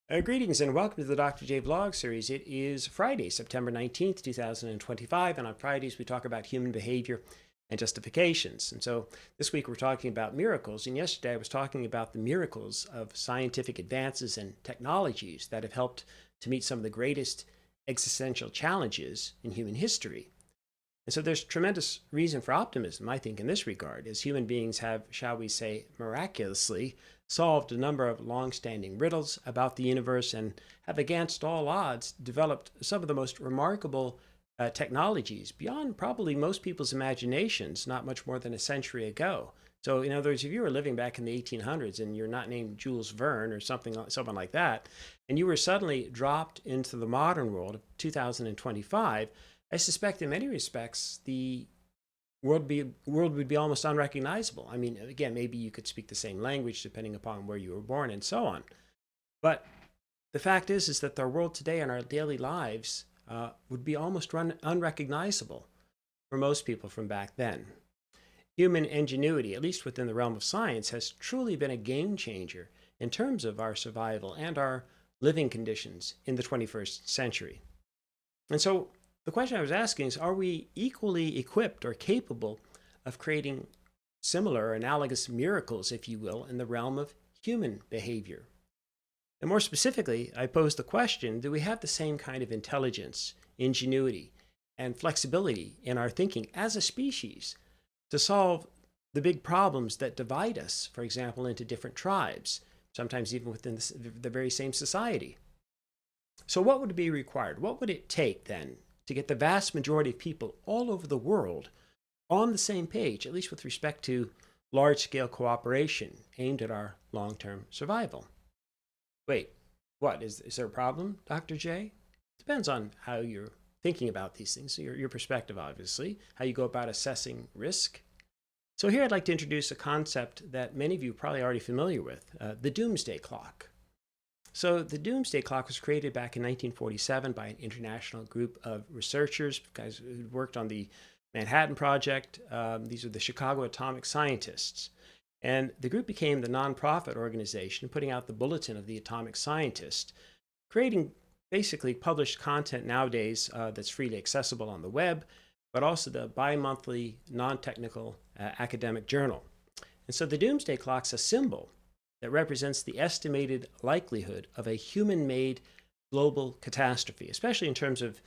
Greetings and welcome to the Dr. J Vlog series. It is Friday, September 19th, 2025, and on Fridays we talk about human behavior and justifications. And so this week we're talking about miracles, and yesterday I was talking about the miracles of scientific advances and technologies that have helped to meet some of the greatest existential challenges in human history. And so there's tremendous reason for optimism, I think, in this regard, as human beings have, shall we say, miraculously solved a number of long-standing riddles about the universe and have, against all odds, developed some of the most remarkable technologies beyond probably most people's imaginations not much more than a century ago. So, in other words, if you were living back in the 1800s and you're not named Jules Verne or someone like that, and you were suddenly dropped into the modern world of 2025, I suspect in many respects the world would be almost unrecognizable. I mean, again, maybe you could speak the same language depending upon where you were born and so on. But the fact is that our world today and our daily lives would be almost unrecognizable for most people from back then. Human ingenuity, at least within the realm of science, has truly been a game changer in terms of our survival and our living conditions in the 21st century. And so the question I was asking is, are we equally equipped or capable of creating similar or analogous miracles, if you will, in the realm of human behavior? And more specifically, I posed the question, do we have the same kind of intelligence, ingenuity, and flexibility in our thinking as a species to solve the big problems that divide us, for example, into different tribes, sometimes even within the very same society? So what would be required? What would it take then to get the vast majority of people all over the world on the same page, at least with respect to large-scale cooperation aimed at our long-term survival? Wait, what? Is there a problem, Dr. J? Depends on how you're thinking about these things, your perspective, obviously, how you go about assessing risk. So here I'd like to introduce a concept that many of you are probably already familiar with, the Doomsday Clock. So the Doomsday Clock was created back in 1947 by an international group of researchers, guys who worked on the Manhattan Project. These are the Chicago atomic scientists. And the group became the nonprofit organization putting out the Bulletin of the Atomic Scientist, creating basically published content nowadays that's freely accessible on the web, but also the bi-monthly non-technical academic journal. And so the Doomsday Clock's a symbol that represents the estimated likelihood of a human-made global catastrophe, especially in terms of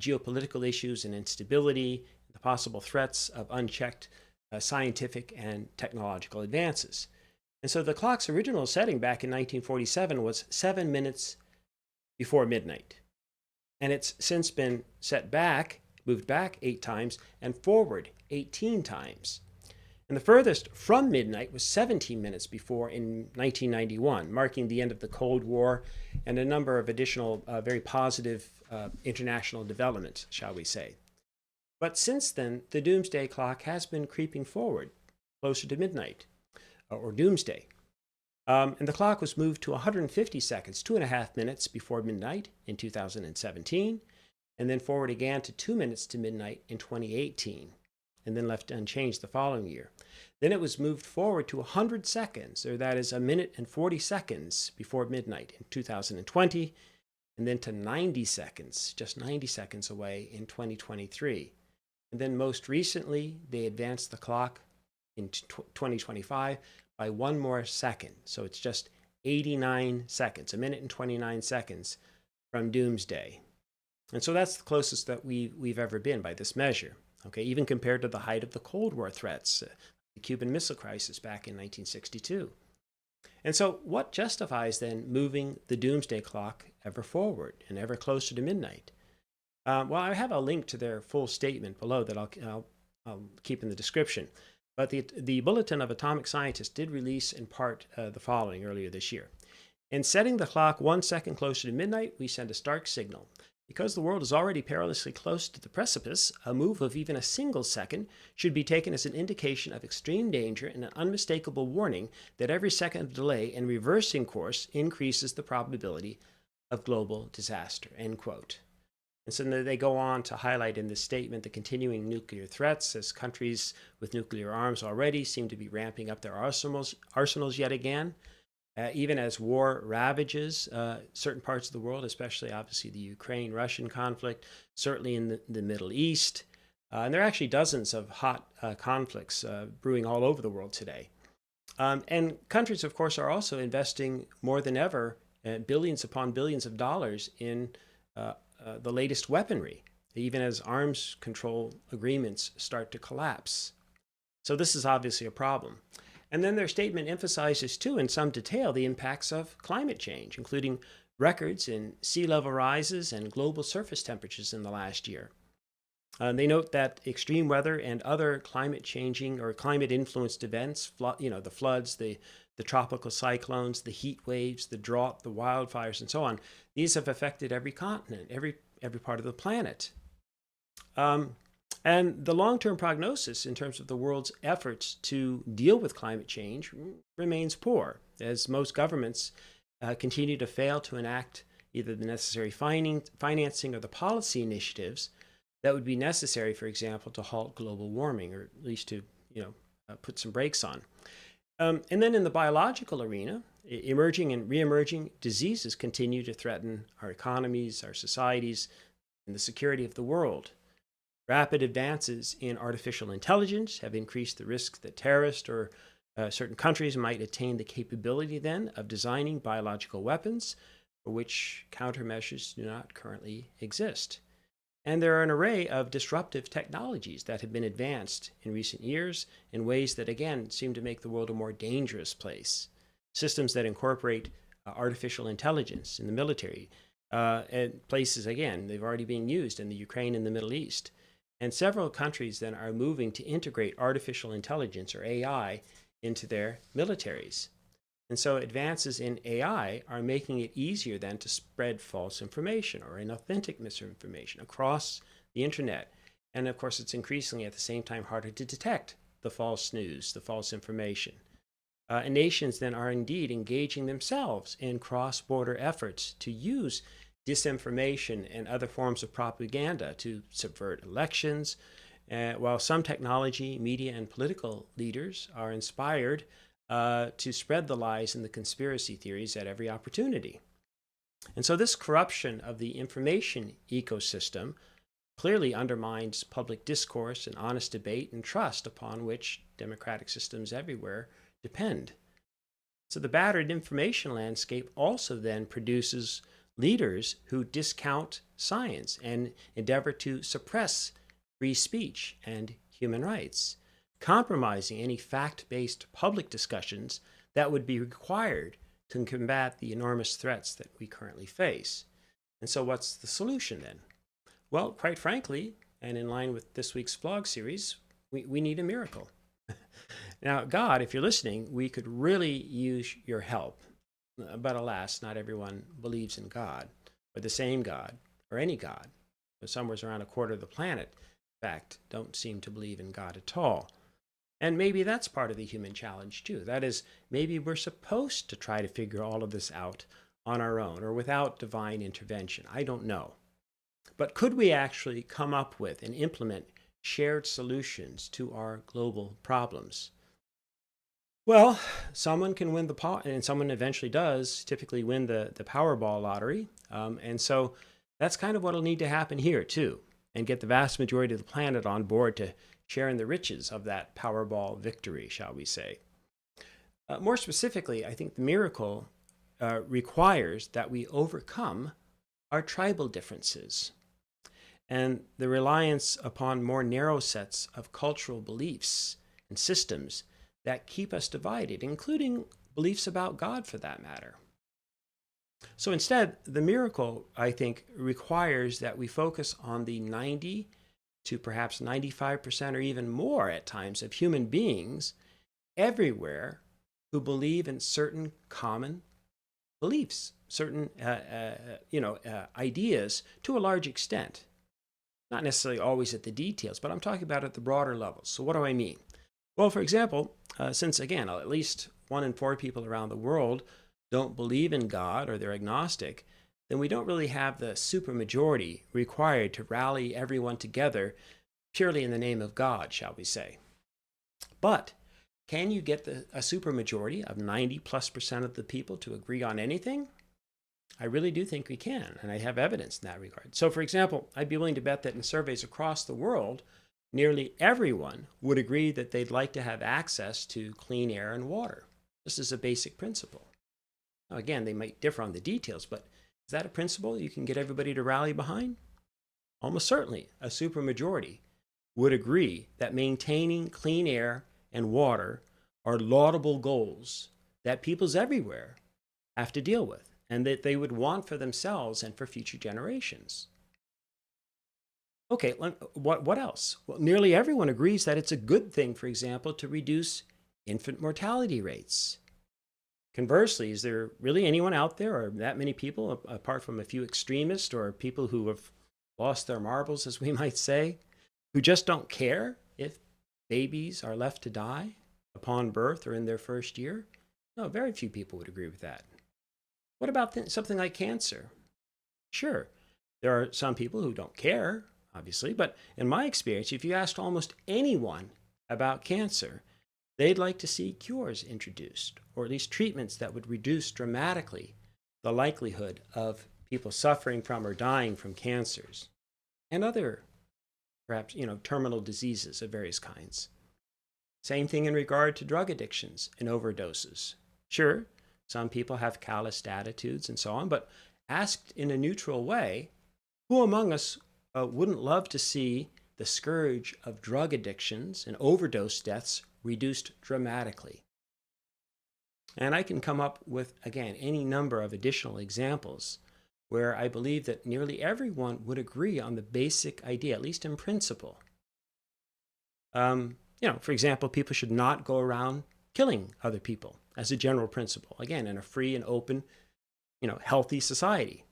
geopolitical issues and instability, the possible threats of unchecked scientific and technological advances. And so the clock's original setting back in 1947 was 7 minutes before midnight. And it's since been moved back 8 times, and forward 18 times. And the furthest from midnight was 17 minutes before in 1991, marking the end of the Cold War and a number of additional very positive international developments, shall we say. But since then, the Doomsday Clock has been creeping forward, closer to midnight, or Doomsday. And the clock was moved to 150 seconds, 2.5 minutes before midnight in 2017, and then forward again to 2 minutes to midnight in 2018. And then left unchanged the following year. Then it was moved forward to 100 seconds, or that is 1 minute and 40 seconds before midnight in 2020, and then to 90 seconds, just 90 seconds away in 2023. And then most recently, they advanced the clock in 2025 by 1 more second. So it's just 89 seconds, 1 minute and 29 seconds from Doomsday. And so that's the closest that we've ever been by this measure. Okay, even compared to the height of the Cold War threats, the Cuban Missile Crisis back in 1962. And so what justifies then moving the Doomsday Clock ever forward and ever closer to midnight? Well, I have a link to their full statement below that I'll keep in the description. But the Bulletin of Atomic Scientists did release in part the following earlier this year. In setting the clock 1 second closer to midnight, we send a stark signal. Because the world is already perilously close to the precipice, a move of even a single second should be taken as an indication of extreme danger and an unmistakable warning that every second of delay in reversing course increases the probability of global disaster, end quote. And so they go on to highlight in this statement the continuing nuclear threats as countries with nuclear arms already seem to be ramping up their arsenals yet again. even as war ravages certain parts of the world, especially obviously the Ukraine-Russian conflict, certainly in the Middle East. And there are actually dozens of hot conflicts brewing all over the world today. And countries, of course, are also investing more than ever, billions upon billions of dollars in the latest weaponry, even as arms control agreements start to collapse. So this is obviously a problem. And then their statement emphasizes, too, in some detail, the impacts of climate change, including records in sea level rises and global surface temperatures in the last year. They note that extreme weather and other climate changing or climate influenced events, the floods, the tropical cyclones, the heat waves, the drought, the wildfires, and so on, these have affected every continent, every part of the planet. And the long-term prognosis in terms of the world's efforts to deal with climate change remains poor, as most governments continue to fail to enact either the necessary financing or the policy initiatives that would be necessary, for example, to halt global warming, or at least to put some brakes on. And then in the biological arena, emerging and re-emerging diseases continue to threaten our economies, our societies, and the security of the world. Rapid advances in artificial intelligence have increased the risk that terrorists or certain countries might attain the capability then of designing biological weapons for which countermeasures do not currently exist. And there are an array of disruptive technologies that have been advanced in recent years in ways that, again, seem to make the world a more dangerous place. Systems that incorporate artificial intelligence in the military, and places, again, they've already been used in the Ukraine and the Middle East. And several countries then are moving to integrate artificial intelligence, or AI, into their militaries. And so advances in AI are making it easier then to spread false information or inauthentic misinformation across the internet. And of course, it's increasingly at the same time harder to detect the false news, the false information. And nations then are indeed engaging themselves in cross-border efforts to use disinformation and other forms of propaganda to subvert elections, while some technology, media, and political leaders are inspired to spread the lies and the conspiracy theories at every opportunity. And so this corruption of the information ecosystem clearly undermines public discourse and honest debate and trust upon which democratic systems everywhere depend. So the battered information landscape also then produces leaders who discount science and endeavor to suppress free speech and human rights, compromising any fact-based public discussions that would be required to combat the enormous threats that we currently face. And so what's the solution then? Well, quite frankly, and in line with this week's vlog series, we need a miracle. Now, God, if you're listening, we could really use your help. But alas, not everyone believes in God, or the same God, or any God. Somewhere around a quarter of the planet, in fact, don't seem to believe in God at all. And maybe that's part of the human challenge too. That is, maybe we're supposed to try to figure all of this out on our own or without divine intervention. I don't know. But could we actually come up with and implement shared solutions to our global problems? Well, someone can win and someone eventually does typically win the Powerball lottery. And so that's kind of what will need to happen here too, and get the vast majority of the planet on board to share in the riches of that Powerball victory, shall we say. More specifically, I think the miracle requires that we overcome our tribal differences and the reliance upon more narrow sets of cultural beliefs and systems that keep us divided, including beliefs about God for that matter. So instead, the miracle, I think, requires that we focus on the 90 to perhaps 95% or even more at times of human beings everywhere who believe in certain common beliefs, certain ideas to a large extent. Not necessarily always at the details, but I'm talking about at the broader levels. So what do I mean? Well, for example, since again, at least 1 in 4 people around the world don't believe in God or they're agnostic, then we don't really have the supermajority required to rally everyone together purely in the name of God, shall we say. But can you get a supermajority of 90+% of the people to agree on anything? I really do think we can, and I have evidence in that regard. So, for example, I'd be willing to bet that in surveys across the world, nearly everyone would agree that they'd like to have access to clean air and water. This is a basic principle. Now, again, they might differ on the details, but is that a principle you can get everybody to rally behind? Almost certainly, a supermajority would agree that maintaining clean air and water are laudable goals that peoples everywhere have to deal with, and that they would want for themselves and for future generations. Okay, what else? Well, nearly everyone agrees that it's a good thing, for example, to reduce infant mortality rates. Conversely, is there really anyone out there, or that many people, apart from a few extremists or people who have lost their marbles, as we might say, who just don't care if babies are left to die upon birth or in their first year? No, very few people would agree with that. What about something like cancer? Sure, there are some people who don't care, obviously, but in my experience, if you asked almost anyone about cancer, they'd like to see cures introduced, or at least treatments that would reduce dramatically the likelihood of people suffering from or dying from cancers and other, perhaps, terminal diseases of various kinds. Same thing in regard to drug addictions and overdoses. Sure, some people have calloused attitudes and so on, but asked in a neutral way, who among us wouldn't love to see the scourge of drug addictions and overdose deaths reduced dramatically? And I can come up with, again, any number of additional examples where I believe that nearly everyone would agree on the basic idea, at least in principle. For example, people should not go around killing other people as a general principle, again, in a free and open, healthy society.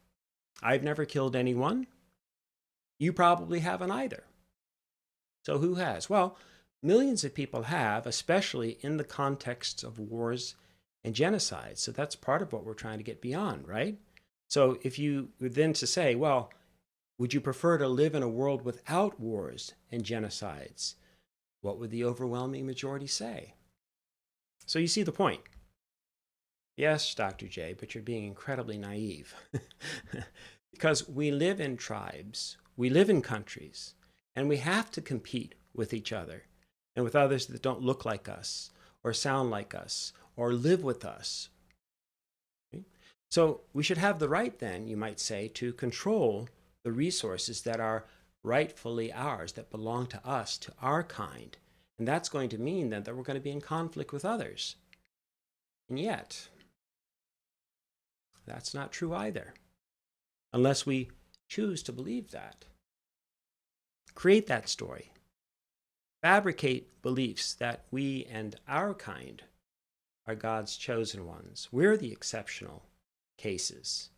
I've never killed anyone. You probably haven't either. So who has? Well, millions of people have, especially in the context of wars and genocides. So that's part of what we're trying to get beyond, right? So if you were then to say, well, would you prefer to live in a world without wars and genocides? What would the overwhelming majority say? So you see the point. Yes, Dr. J, but you're being incredibly naive. Because we live in tribes, we live in countries, and we have to compete with each other and with others that don't look like us or sound like us or live with us. Okay? So we should have the right then, you might say, to control the resources that are rightfully ours, that belong to us, to our kind. And that's going to mean then that we're going to be in conflict with others. And yet, that's not true either, unless we choose to believe that. Create that story. Fabricate beliefs that we and our kind are God's chosen ones. We're the exceptional cases.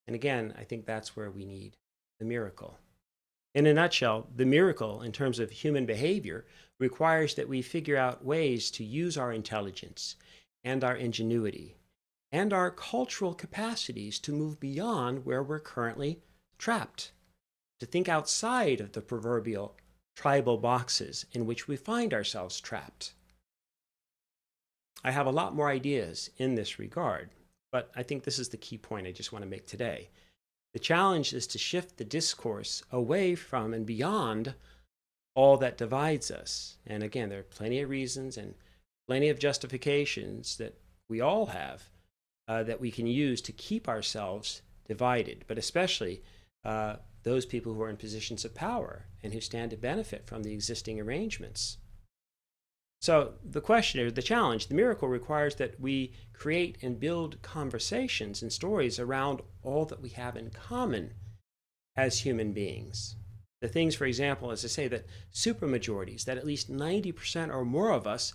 And again, I think that's where we need the miracle. In a nutshell, the miracle in terms of human behavior requires that we figure out ways to use our intelligence and our ingenuity and our cultural capacities to move beyond where we're currently trapped, to think outside of the proverbial tribal boxes in which we find ourselves trapped. I have a lot more ideas in this regard, but I think this is the key point I just want to make today. The challenge is to shift the discourse away from and beyond all that divides us. And again, there are plenty of reasons and plenty of justifications that we all have that we can use to keep ourselves divided, but especially those people who are in positions of power and who stand to benefit from the existing arrangements. So the question, or the challenge, the miracle requires that we create and build conversations and stories around all that we have in common as human beings. The things, for example, as I say, that supermajorities, that at least 90% or more of us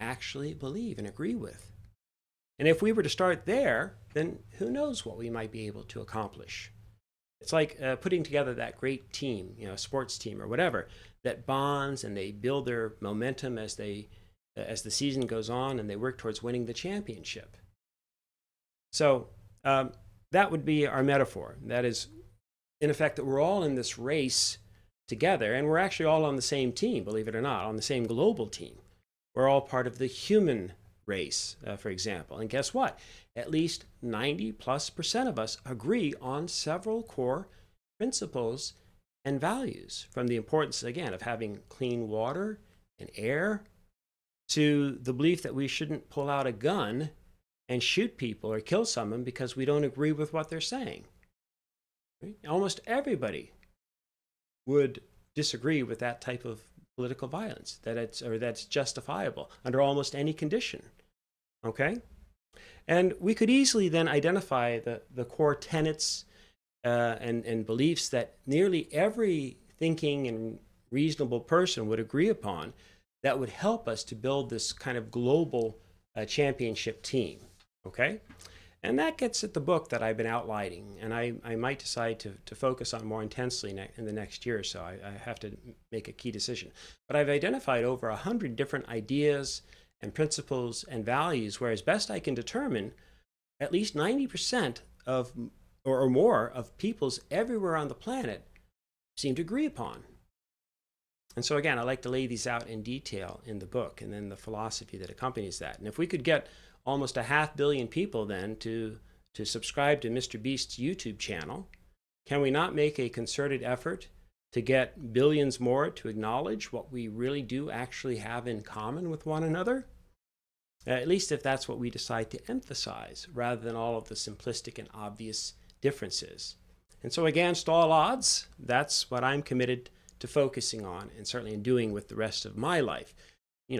actually believe and agree with. And if we were to start there, then who knows what we might be able to accomplish. It's like putting together that great team, a sports team or whatever, that bonds and they build their momentum as the season goes on and they work towards winning the championship. So that would be our metaphor. That is, in effect, that we're all in this race together, and we're actually all on the same team, believe it or not, on the same global team. We're all part of the human race, for example. And guess what? At least 90+% of us agree on several core principles and values, from the importance, again, of having clean water and air to the belief that we shouldn't pull out a gun and shoot people or kill someone because we don't agree with what they're saying. Right? Almost everybody would disagree with that type of political violence, that's justifiable under almost any condition. Okay? And we could easily then identify the core tenets and beliefs that nearly every thinking and reasonable person would agree upon that would help us to build this kind of global championship team. Okay? And that gets at the book that I've been outlining, and I might decide to focus on more intensely in the next year or so. I have to make a key decision. But I've identified over 100 different ideas and principles and values where, as best I can determine, at least 90% of or more of peoples everywhere on the planet seem to agree upon. And so again, I like to lay these out in detail in the book, and then the philosophy that accompanies that. And if we could get almost 500 million people then to subscribe to Mr. Beast's YouTube channel, can we not make a concerted effort to get billions more to acknowledge what we really do actually have in common with one another? At least if that's what we decide to emphasize, rather than all of the simplistic and obvious differences. And so against all odds, that's what I'm committed to focusing on, and certainly in doing with the rest of my life.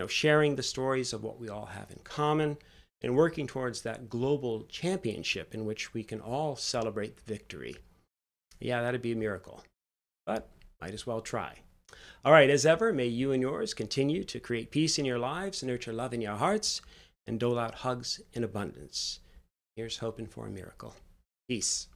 Sharing the stories of what we all have in common, and working towards that global championship in which we can all celebrate the victory. Yeah, that'd be a miracle, but might as well try. All right, as ever, may you and yours continue to create peace in your lives, nurture love in your hearts, and dole out hugs in abundance. Here's hoping for a miracle. Peace.